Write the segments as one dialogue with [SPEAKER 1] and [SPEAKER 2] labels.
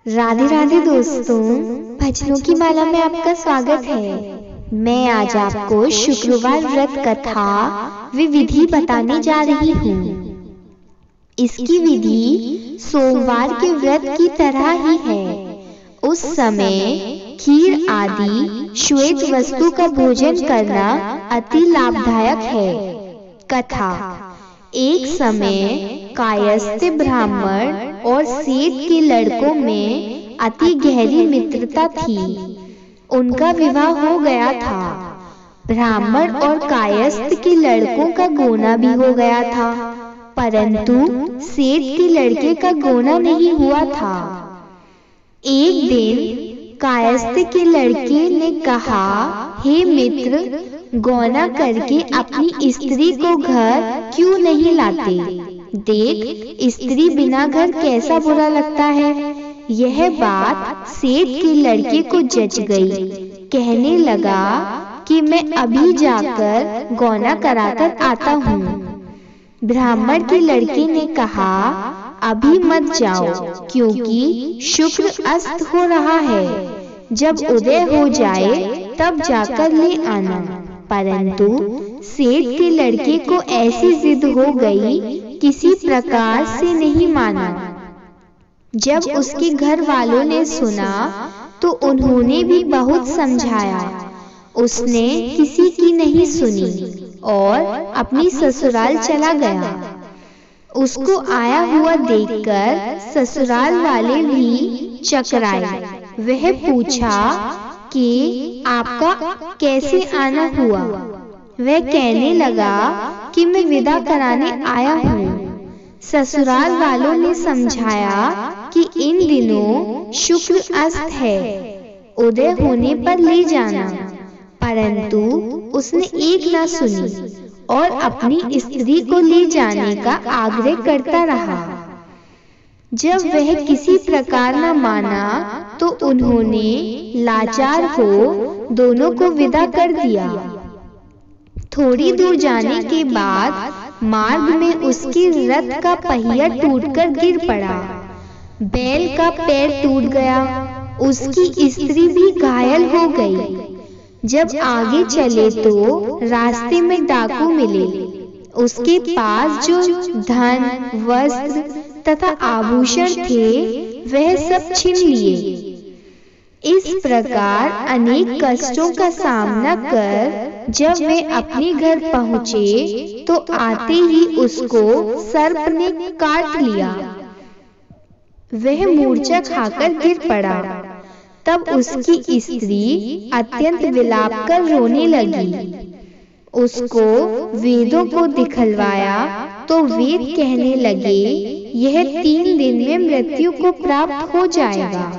[SPEAKER 1] राधे राधे दोस्तों, भजनों की माला में आपका स्वागत है। मैं आज आपको शुक्रवार व्रत कथा व विधि बताने जा रही हूँ। इसकी विधि सोमवार के व्रत की तरह ही है। उस समय खीर आदि श्वेत वस्तु का भोजन करना अति लाभदायक है। कथा। एक समय कायस्थ ब्राह्मण और सेठ के लड़कों में अति गहरी मित्रता थी। उनका विवाह हो गया था। ब्राह्मण और कायस्थ के लड़कों का गोना भी हो गया था, परंतु सेठ के लड़के का गोना नहीं हुआ था। एक दिन कायस्थ के लड़के ने कहा, हे मित्र, गौना करके अपनी स्त्री को घर क्यों नहीं लाते? देख, स्त्री बिना घर कैसा बुरा लगता है। यह बात सेठ के लड़के को जच गई। कहने लगा कि मैं अभी जाकर गौना कराकर आता हूँ। ब्राह्मण के लड़के ने कहा, अभी मत जाओ, क्योंकि शुक्र अस्त हो रहा है। जब उदय हो जाए तब जाकर ले आना। परंतु सेठ के लड़के को ऐसी जिद हो गई, किसी प्रकार से नहीं माना। जब उसके घर वालों ने सुना तो उन्होंने भी बहुत समझाया। उसने किसी की नहीं सुनी और अपनी ससुराल चला गया। उसको आया हुआ देखकर ससुराल वाले भी चकराए। वह पूछा कि आपका कैसे आना हुआ? वह कहने लगा कि मैं विदा कराने आया हूँ। ससुराल वालों ने समझाया कि इन दिनों शुक्र अस्त है, उदय होने पर ले जाना। परंतु उसने एक न सुनी और अपनी स्त्री को ले जाने का आग्रह करता रहा। जब वह किसी प्रकार न माना तो उन्होंने लाचार हो दोनों को विदा कर दिया। थोड़ी दूर जाने के बाद मार्ग में उसके रथ का पहिया टूटकर गिर पड़ा। बैल का पैर टूट गया। उसकी स्त्री भी घायल हो गई। जब आगे चले तो रास्ते में डाकू मिले। उसके पास जो धन, वस्त्र तथा आभूषण थे वह सब छीन लिए। इस प्रकार अनेक कष्टों का सामना कर जब वे अपने घर पहुँचे तो आते ही उसको सर्प ने काट लिया। वह मूर्छा खाकर गिर पड़ा। तब उसकी स्त्री अत्यंत विलाप कर रोने लगी। उसको वेदों को दिखलवाया तो वेद कहने लगे, यह 3 दिन में मृत्यु को प्राप्त हो जाएगा।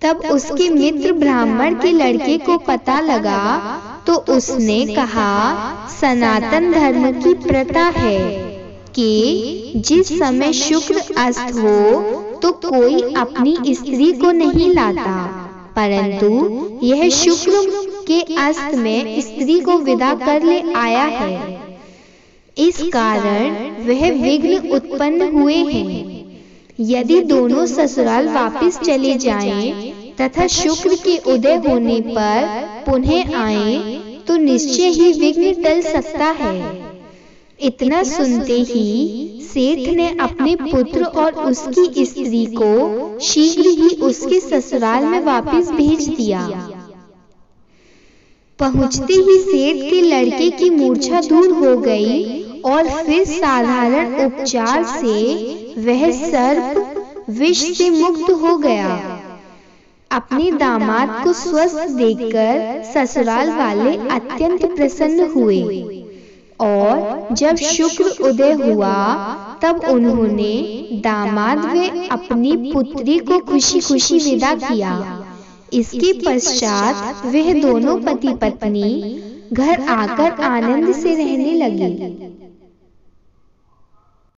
[SPEAKER 1] तब उसके मित्र ब्राह्मण के लड़के को पता लगा तो उसने कहा, सनातन धर्म की प्रथा है कि जिस समय शुक्र अस्त हो तो कोई अपनी स्त्री को नहीं लाता, परंतु यह शुक्र के अस्त में स्त्री को विदा कर ले आया है। इस कारण वह विघ्न उत्पन्न हुए हैं। यदि दोनों ससुराल वापस चले जाएं तथा शुक्र के उदय होने पर पुनः आएं तो निश्चय ही विघ्न टल सकता है। इतना सुनते ही सेठ ने अपने पुत्र और उसकी स्त्री को शीघ्र ही उसके ससुराल में वापस भेज दिया। पहुंचते ही सेठ के लड़के की मूर्छा दूर हो गई और फिर साधारण उपचार से वह सर्प विष से मुक्त हो गया। अपने दामाद को स्वस्थ देखकर ससुराल वाले अत्यंत प्रसन्न हुए और जब शुक्र उदय हुआ तब उन्होंने दामाद व अपनी पुत्री को खुशी खुशी विदा किया। इसके पश्चात वह दोनों पति पत्नी घर आकर आनंद से रहने लगे।